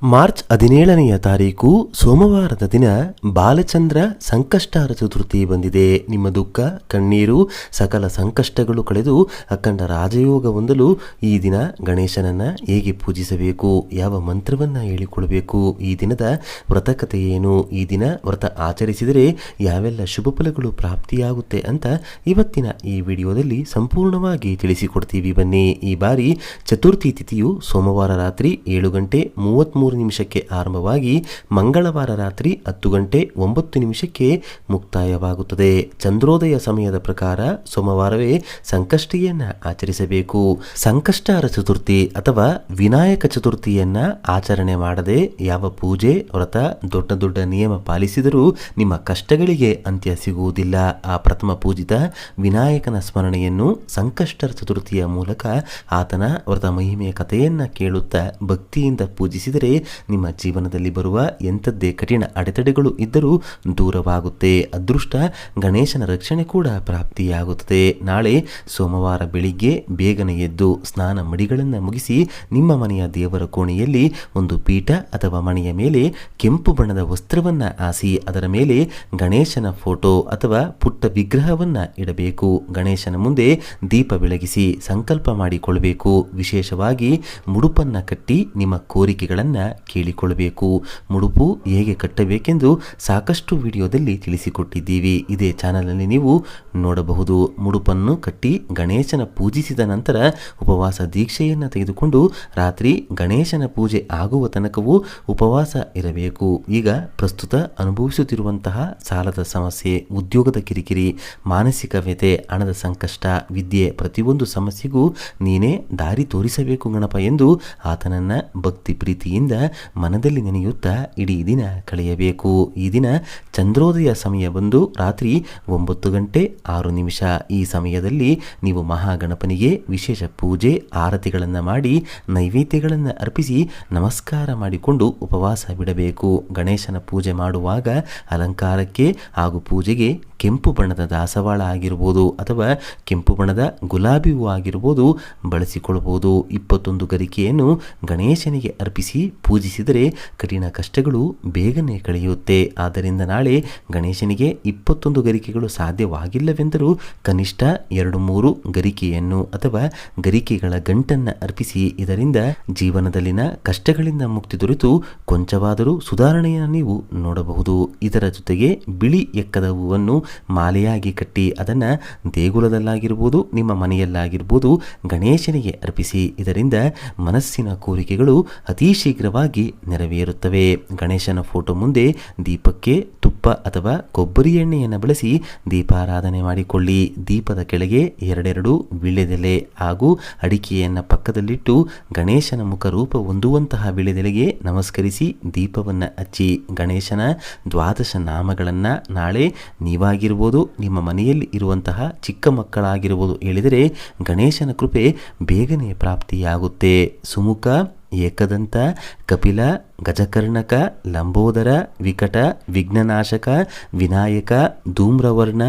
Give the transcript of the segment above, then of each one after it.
March 17ನೆಯ ತಾರೀಕು ಸೋಮವಾರದ ದಿನ ಬಾಲಚಂದ್ರ ಸಂಕಷ್ಟಾರ ಚತುರ್ಥಿ ಬಂದಿದೆ. ನಿಮ್ಮ ದುಃಖ ಕಣ್ಣೀರು ಸಕಲ ಸಂಕಷ್ಟಗಳು ಕಳೆದು ಅಖಂಡ ರಾಜಯೋಗ ಹೊಂದಲು ಈ ದಿನ ಗಣೇಶನನ್ನ ಹೇಗೆ ಪೂಜಿಸಬೇಕು, ಯಾವ ಮಂತ್ರವನ್ನ ಹೇಳಿಕೊಳ್ಬೇಕು, ಈ ದಿನದ ವ್ರತಕತೆ ಏನು, ಈ ದಿನ ವ್ರತ ಆಚರಿಸಿದರೆ ಯಾವೆಲ್ಲ ಶುಭ ಫಲಗಳು ಪ್ರಾಪ್ತಿಯಾಗುತ್ತೆ ಅಂತ ಇವತ್ತಿನ ಈ ವಿಡಿಯೋದಲ್ಲಿ ಸಂಪೂರ್ಣವಾಗಿ ತಿಳಿಸಿಕೊಡ್ತೀವಿ. ಬನ್ನಿ. ಈ ಬಾರಿ ಚತುರ್ಥಿ ತಿಥಿಯು ಸೋಮವಾರ ರಾತ್ರಿ 7:33 ನಿಮಿಷಕ್ಕೆ ಆರಂಭವಾಗಿ ಮಂಗಳವಾರ ರಾತ್ರಿ 10:09 ನಿಮಿಷಕ್ಕೆ ಮುಕ್ತಾಯವಾಗುತ್ತದೆ. ಚಂದ್ರೋದಯ ಸಮಯದ ಪ್ರಕಾರ ಸೋಮವಾರವೇ ಸಂಕಷ್ಟಿಯನ್ನ ಆಚರಿಸಬೇಕು. ಸಂಕಷ್ಟಾರ ಚತುರ್ಥಿ ಅಥವಾ ವಿನಾಯಕ ಚತುರ್ಥಿಯನ್ನ ಆಚರಣೆ ಮಾಡದೆ ಯಾವ ಪೂಜೆ ವ್ರತ ದೊಡ್ಡ ದೊಡ್ಡ ನಿಯಮ ಪಾಲಿಸಿದರೂ ನಿಮ್ಮ ಕಷ್ಟಗಳಿಗೆ ಅಂತ್ಯ ಸಿಗುವುದಿಲ್ಲ. ಆ ಪ್ರಥಮ ಪೂಜಿತ ವಿನಾಯಕನ ಸ್ಮರಣೆಯನ್ನು ಸಂಕಷ್ಟರ ಚತುರ್ಥಿಯ ಮೂಲಕ ಆತನ ವ್ರತ ಮಹಿಮೆಯ ಕಥೆಯನ್ನ ಕೇಳುತ್ತಾ ಭಕ್ತಿಯಿಂದ ಪೂಜಿಸಿದರೆ ನಿಮ್ಮ ಜೀವನದಲ್ಲಿ ಬರುವ ಎಂಥದ್ದೇ ಕಠಿಣ ಅಡೆತಡೆಗಳು ಇದ್ದರೂ ದೂರವಾಗುತ್ತೆ. ಅದೃಷ್ಟ ಗಣೇಶನ ರಕ್ಷಣೆ ಕೂಡ ಪ್ರಾಪ್ತಿಯಾಗುತ್ತದೆ. ನಾಳೆ ಸೋಮವಾರ ಬೆಳಿಗ್ಗೆ ಬೇಗನೆ ಎದ್ದು ಸ್ನಾನ ಮಡಿಗಳನ್ನು ಮುಗಿಸಿ ನಿಮ್ಮ ಮನೆಯ ದೇವರ ಕೋಣೆಯಲ್ಲಿ ಒಂದು ಪೀಠ ಅಥವಾ ಮಣೆಯ ಮೇಲೆ ಕೆಂಪು ಬಣ್ಣದ ವಸ್ತ್ರವನ್ನ ಹಾಸಿ ಅದರ ಮೇಲೆ ಗಣೇಶನ ಫೋಟೋ ಅಥವಾ ಪುಟ್ಟ ವಿಗ್ರಹವನ್ನ ಇಡಬೇಕು. ಗಣೇಶನ ಮುಂದೆ ದೀಪ ಬೆಳಗಿಸಿ ಸಂಕಲ್ಪ ಮಾಡಿಕೊಳ್ಳಬೇಕು. ವಿಶೇಷವಾಗಿ ಮುಡುಪನ್ನ ಕಟ್ಟಿ ನಿಮ್ಮ ಕೋರಿಕೆಗಳನ್ನ ಕೇಳಿಕೊಳ್ಳಬೇಕು. ಮುಡುಪು ಹೇಗೆ ಕಟ್ಟಬೇಕೆಂದು ಸಾಕಷ್ಟು ವಿಡಿಯೋದಲ್ಲಿ ತಿಳಿಸಿಕೊಟ್ಟಿದ್ದೀವಿ. ಇದೇ ಚಾನಲ್ನಲ್ಲಿ ನೀವು ನೋಡಬಹುದು. ಮುಡುಪನ್ನು ಕಟ್ಟಿ ಗಣೇಶನ ಪೂಜಿಸಿದ ನಂತರ ಉಪವಾಸ ದೀಕ್ಷೆಯನ್ನು ತೆಗೆದುಕೊಂಡು ರಾತ್ರಿ ಗಣೇಶನ ಪೂಜೆ ಆಗುವ ತನಕವೂ ಉಪವಾಸ ಇರಬೇಕು. ಈಗ ಪ್ರಸ್ತುತ ಅನುಭವಿಸುತ್ತಿರುವಂತಹ ಸಾಲದ ಸಮಸ್ಯೆ, ಉದ್ಯೋಗದ ಕಿರಿಕಿರಿ, ಮಾನಸಿಕ ವ್ಯಥೆ, ಹಣದ ಸಂಕಷ್ಟ, ವಿದ್ಯೆ, ಪ್ರತಿಯೊಂದು ಸಮಸ್ಯೆಗೂ ನೀನೇ ದಾರಿ ತೋರಿಸಬೇಕು ಗಣಪ ಎಂದು ಆತನನ್ನ ಭಕ್ತಿ ಪ್ರೀತಿಯಿಂದ ಮನದಲ್ಲಿ ನೆನೆಯುತ್ತಾ ಇಡೀ ದಿನ ಕಳೆಯಬೇಕು. ಈ ದಿನ ಚಂದ್ರೋದಯ ಸಮಯ ಬಂದು ರಾತ್ರಿ 9:06 ಈ ಸಮಯದಲ್ಲಿ ನೀವು ಮಹಾಗಣಪನಿಗೆ ವಿಶೇಷ ಪೂಜೆ ಆರತಿಗಳನ್ನು ಮಾಡಿ ನೈವೇದ್ಯಗಳನ್ನು ಅರ್ಪಿಸಿ ನಮಸ್ಕಾರ ಮಾಡಿಕೊಂಡು ಉಪವಾಸ ಬಿಡಬೇಕು. ಗಣೇಶನ ಪೂಜೆ ಮಾಡುವಾಗ ಅಲಂಕಾರಕ್ಕೆ ಹಾಗೂ ಪೂಜೆಗೆ ಕೆಂಪು ಬಣ್ಣದ ದಾಸವಾಳ ಆಗಿರ್ಬೋದು ಅಥವಾ ಕೆಂಪು ಬಣ್ಣದ ಗುಲಾಬಿ ಹೂವು ಆಗಿರ್ಬೋದು ಬಳಸಿಕೊಳ್ಳಬಹುದು. 21 ಗರಿಕೆಯನ್ನು ಗಣೇಶನಿಗೆ ಅರ್ಪಿಸಿ ಪೂಜಿಸಿದರೆ ಕಠಿಣ ಕಷ್ಟಗಳು ಬೇಗನೆ ಕಳೆಯುತ್ತೆ. ಆದ್ದರಿಂದ ನಾಳೆ ಗಣೇಶನಿಗೆ 21 ಗರಿಕೆಗಳು ಸಾಧ್ಯವಾಗಿಲ್ಲವೆಂದರೂ ಕನಿಷ್ಠ 2-3 ಗರಿಕೆಯನ್ನು ಅಥವಾ ಗರಿಕೆಗಳ ಗಂಟನ್ನು ಅರ್ಪಿಸಿ ಇದರಿಂದ ಜೀವನದಲ್ಲಿನ ಕಷ್ಟಗಳಿಂದ ಮುಕ್ತಿ ದೊರೆತು ಕೊಂಚವಾದರೂ ಸುಧಾರಣೆಯನ್ನು ನೀವು ನೋಡಬಹುದು. ಇದರ ಜೊತೆಗೆ ಬಿಳಿ ಎಕ್ಕದ ಹೂವನ್ನು ಮಾಲೆಯಾಗಿ ಕಟ್ಟಿ ಅದನ್ನು ದೇಗುಲದಲ್ಲಾಗಿರ್ಬೋದು ನಿಮ್ಮ ಮನೆಯಲ್ಲಾಗಿರ್ಬೋದು ಗಣೇಶನಿಗೆ ಅರ್ಪಿಸಿ ಇದರಿಂದ ಮನಸ್ಸಿನ ಕೋರಿಕೆಗಳು ಅತಿ ಶೀಘ್ರವಾಗಿ ನೆರವೇರುತ್ತವೆ. ಗಣೇಶನ ಫೋಟೋ ಮುಂದೆ ದೀಪಕ್ಕೆ ತುಪ್ಪ ಅಥವಾ ಕೊಬ್ಬರಿ ಎಣ್ಣೆಯನ್ನು ಬಳಸಿ ದೀಪಾರಾಧನೆ ಮಾಡಿಕೊಳ್ಳಿ. ದೀಪದ ಕೆಳಗೆ 2 ವೀಳ್ಯದೆಲೆ ಹಾಗೂ ಅಡಿಕೆಯನ್ನು ಪಕ್ಕದಲ್ಲಿಟ್ಟು ಗಣೇಶನ ಮುಖ ರೂಪ ಹೊಂದುವಂತಹ ವೀಳ್ಯದೆಲೆಗೆ ನಮಸ್ಕರಿಸಿ ದೀಪವನ್ನು ಹಚ್ಚಿ ಗಣೇಶನ ದ್ವಾದಶ ನಾಮಗಳನ್ನು ನಾಳೆ ನೀವಾಗಿರ್ಬೋದು ನಿಮ್ಮ ಮನೆಯಲ್ಲಿ ಇರುವಂತಹ ಚಿಕ್ಕ ಮಕ್ಕಳಾಗಿರ್ಬೋದು ಹೇಳಿದರೆ ಗಣೇಶನ ಕೃಪೆ ಬೇಗನೆ ಪ್ರಾಪ್ತಿಯಾಗುತ್ತೆ. ಸುಮುಖ, ಏಕದಂತ, ಕಪಿಲ, ಗಜಕರ್ಣಕ, ಲಂಬೋದರ, ವಿಕಟ, ವಿಘ್ನನಾಶಕ, ವಿನಾಯಕ, ಧೂಮ್ರವರ್ಣ,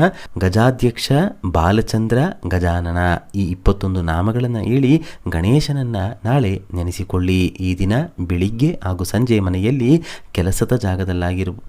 ಗಜಾಧ್ಯಕ್ಷ, ಬಾಲಚಂದ್ರ, ಗಜಾನನ ಈ 21 ನಾಮಗಳನ್ನು ಹೇಳಿ ಗಣೇಶನನ್ನ ನಾಳೆ ನೆನೆಸಿಕೊಳ್ಳಿ. ಈ ದಿನ ಬೆಳಿಗ್ಗೆ ಹಾಗೂ ಸಂಜೆ ಮನೆಯಲ್ಲಿ ಕೆಲಸದ ಜಾಗದಲ್ಲಾಗಿರ್ಬೋದು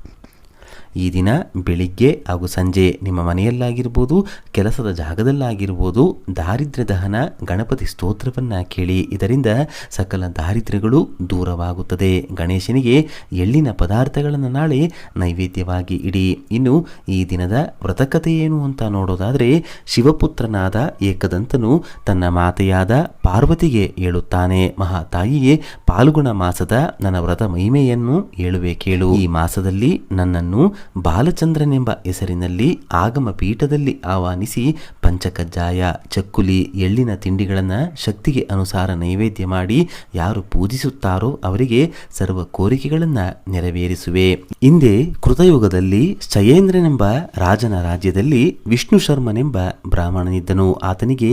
ಈ ದಿನ ಬೆಳಿಗ್ಗೆ ಹಾಗೂ ಸಂಜೆ ನಿಮ್ಮ ಮನೆಯಲ್ಲಾಗಿರ್ಬೋದು ಕೆಲಸದ ಜಾಗದಲ್ಲಾಗಿರ್ಬೋದು ದಾರಿದ್ರ್ಯ ದಹನ ಗಣಪತಿ ಸ್ತೋತ್ರವನ್ನು ಕೇಳಿ. ಇದರಿಂದ ಸಕಲ ದಾರಿದ್ರ್ಯಗಳು ದೂರವಾಗುತ್ತದೆ. ಗಣೇಶನಿಗೆ ಎಳ್ಳಿನ ಪದಾರ್ಥಗಳನ್ನು ನಾಳೆ ನೈವೇದ್ಯವಾಗಿ ಇಡಿ. ಇನ್ನು ಈ ದಿನದ ವ್ರತಕತೆ ಏನು ಅಂತ ನೋಡೋದಾದರೆ ಶಿವಪುತ್ರನಾದ ಏಕದಂತನು ತನ್ನ ಮಾತೆಯಾದ ಪಾರ್ವತಿಗೆ ಹೇಳುತ್ತಾನೆ, ಮಹಾತಾಯಿಯೇ ಪಾಲ್ಗುಣ ಮಾಸದ ನನ್ನ ವ್ರತ ಮಹಿಮೆಯನ್ನು ಹೇಳುವೆ ಕೇಳು. ಈ ಮಾಸದಲ್ಲಿ ನನ್ನನ್ನು ಬಾಲಚಂದ್ರನೆಂಬ ಹೆಸರಿನಲ್ಲಿ ಆಗಮ ಪೀಠದಲ್ಲಿ ಆಹ್ವಾನಿಸಿ ಪಂಚಕಜ್ಜಾಯ, ಚಕ್ಕುಲಿ, ಎಳ್ಳಿನ ತಿಂಡಿಗಳನ್ನು ಶಕ್ತಿಗೆ ಅನುಸಾರ ನೈವೇದ್ಯ ಮಾಡಿ ಯಾರು ಪೂಜಿಸುತ್ತಾರೋ ಅವರಿಗೆ ಸರ್ವ ಕೋರಿಕೆಗಳನ್ನು ನೆರವೇರಿಸುವೆ. ಹಿಂದೆ ಕೃತಯುಗದಲ್ಲಿ ಶಯೇಂದ್ರನೆಂಬ ರಾಜನ ರಾಜ್ಯದಲ್ಲಿ ವಿಷ್ಣು ಶರ್ಮನೆಂಬ ಬ್ರಾಹ್ಮಣನಿದ್ದನು. ಆತನಿಗೆ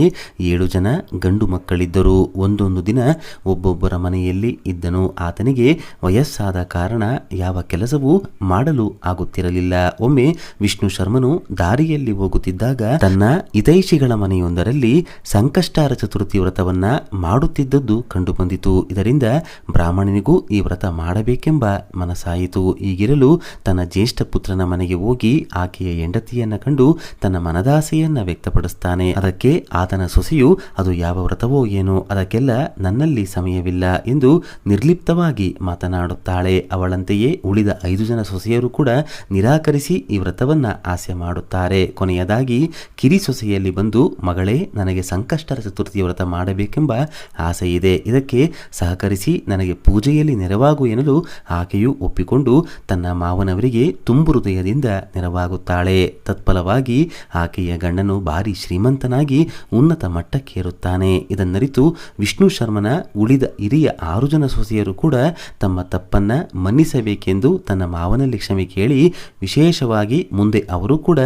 7 ಜನ ಗಂಡು ಮಕ್ಕಳಿದ್ದರು. ಒಂದೊಂದು ದಿನ ಒಬ್ಬೊಬ್ಬರ ಮನೆಯಲ್ಲಿ ಇದ್ದನು. ಆತನಿಗೆ ವಯಸ್ಸಾದ ಕಾರಣ ಯಾವ ಕೆಲಸವೂ ಮಾಡಲು ಆಗುತ್ತಿರಲಿಲ್ಲ. ಒಮ್ಮೆ ವಿಷ್ಣು ಶರ್ಮನು ದಾರಿಯಲ್ಲಿ ಹೋಗುತ್ತಿದ್ದಾಗ ತನ್ನ ಹಿತ ಹಿತೈಷಿಗಳ ಮನೆಯೊಂದರಲ್ಲಿ ಸಂಕಷ್ಟಾರ ಚತುರ್ಥಿ ವ್ರತವನ್ನ ಮಾಡುತ್ತಿದ್ದದ್ದು ಕಂಡುಬಂದಿತು. ಇದರಿಂದ ಬ್ರಾಹ್ಮಣನಿಗೂ ಈ ವ್ರತ ಮಾಡಬೇಕೆಂಬ ಮನಸ್ಸಾಯಿತು. ಹೀಗಿರಲು ತನ್ನ ಜ್ಯೇಷ್ಠ ಪುತ್ರನ ಮನೆಗೆ ಹೋಗಿ ಆಕೆಯ ಹೆಂಡತಿಯನ್ನ ಕಂಡು ತನ್ನ ಮನದಾಸೆಯನ್ನ ವ್ಯಕ್ತಪಡಿಸ್ತಾನೆ. ಅದಕ್ಕೆ ಆತನ ಸೊಸೆಯು ಅದು ಯಾವ ವ್ರತವೋ ಏನೋ, ಅದಕ್ಕೆಲ್ಲ ನನ್ನಲ್ಲಿ ಸಮಯವಿಲ್ಲ ಎಂದು ನಿರ್ಲಿಪ್ತವಾಗಿ ಮಾತನಾಡುತ್ತಾಳೆ. ಅವಳಂತೆಯೇ ಉಳಿದ 5 ಜನ ಸೊಸೆಯರು ಕೂಡ ನಿರಾಕರಿಸಿ ಈ ವ್ರತವನ್ನ ಆಸೆ ಮಾಡುತ್ತಾರೆ. ಕೊನೆಯದಾಗಿ ಕಿರಿ ಸೊಸೆಯಲ್ಲಿ ಬಂದು, ಮಗಳೇ, ನನಗೆ ಸಂಕಷ್ಟರ ಚತುರ್ಥಿ ವ್ರತ ಮಾಡಬೇಕೆಂಬ ಆಸೆ ಇದೆ, ಇದಕ್ಕೆ ಸಹಕರಿಸಿ ನನಗೆ ಪೂಜೆಯಲ್ಲಿ ನೆರವಾಗು ಎನ್ನಲು ಆಕೆಯು ಒಪ್ಪಿಕೊಂಡು ತನ್ನ ಮಾವನವರಿಗೆ ತುಂಬು ಹೃದಯದಿಂದ ನೆರವಾಗುತ್ತಾಳೆ. ತತ್ಫಲವಾಗಿ ಆಕೆಯ ಗಂಡನು ಭಾರಿ ಶ್ರೀಮಂತನಾಗಿ ಉನ್ನತ ಮಟ್ಟಕ್ಕೇರುತ್ತಾನೆ. ಇದನ್ನರಿತು ವಿಷ್ಣು ಶರ್ಮನ ಉಳಿದ ಹಿರಿಯ 6 ಜನ ಸೊಸೆಯರು ಕೂಡ ತಮ್ಮ ತಪ್ಪನ್ನ ಮನ್ನಿಸಬೇಕೆಂದು ತನ್ನ ಮಾವನಲ್ಲಿ ಕ್ಷಮೆ ಕೇಳಿ ವಿಶೇಷವಾಗಿ ಮುಂದೆ ಅವರು ಕೂಡ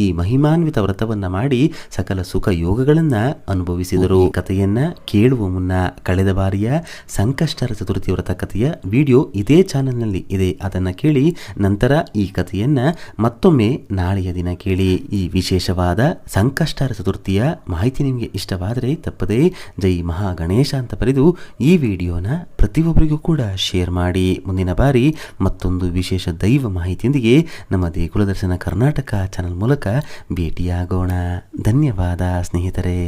ಈ ಮಹಿಮಾನ್ವಿತ ವ್ರತವನ್ನ ಮಾಡಿ ಸಕಲ ಸುಖ ಯೋಗಗಳನ್ನ ಅನುಭವಿಸಿದರು. ಈ ಕಥೆಯನ್ನ ಕೇಳುವ ಮುನ್ನ ಕಳೆದ ಬಾರಿಯ ಸಂಕಷ್ಟರ ಚತುರ್ಥಿ ವ್ರತ ಕಥೆಯ ವಿಡಿಯೋ ಇದೇ ಚಾನೆಲ್ನಲ್ಲಿ ಇದೆ, ಅದನ್ನ ಕೇಳಿ ನಂತರ ಈ ಕಥೆಯನ್ನ ಮತ್ತೊಮ್ಮೆ ನಾಳೆಯ ದಿನ ಕೇಳಿ. ಈ ವಿಶೇಷವಾದ ಸಂಕಷ್ಟರ ಚತುರ್ಥಿಯ ಮಾಹಿತಿ ನಿಮಗೆ ಇಷ್ಟವಾದರೆ ತಪ್ಪದೇ ಜೈ ಮಹಾ ಗಣೇಶ ಅಂತ ಬರೆದು ಈ ವಿಡಿಯೋನ ಪ್ರತಿಯೊಬ್ಬರಿಗೂ ಕೂಡ ಶೇರ್ ಮಾಡಿ. ಮುಂದಿನ ಬಾರಿ ಮತ್ತೊಂದು ವಿಶೇಷ ದೈವ ಮಾಹಿತಿಯೊಂದಿಗೆ ನಮ್ಮ ದೇಗುಲ ದರ್ಶನ ಕರ್ನಾಟಕ ಚಾನೆಲ್ ಮೂಲಕ ಭೇಟಿಯಾಗೋಣ. ಧನ್ಯವಾದ ಸ್ನೇಹಿತರೆ.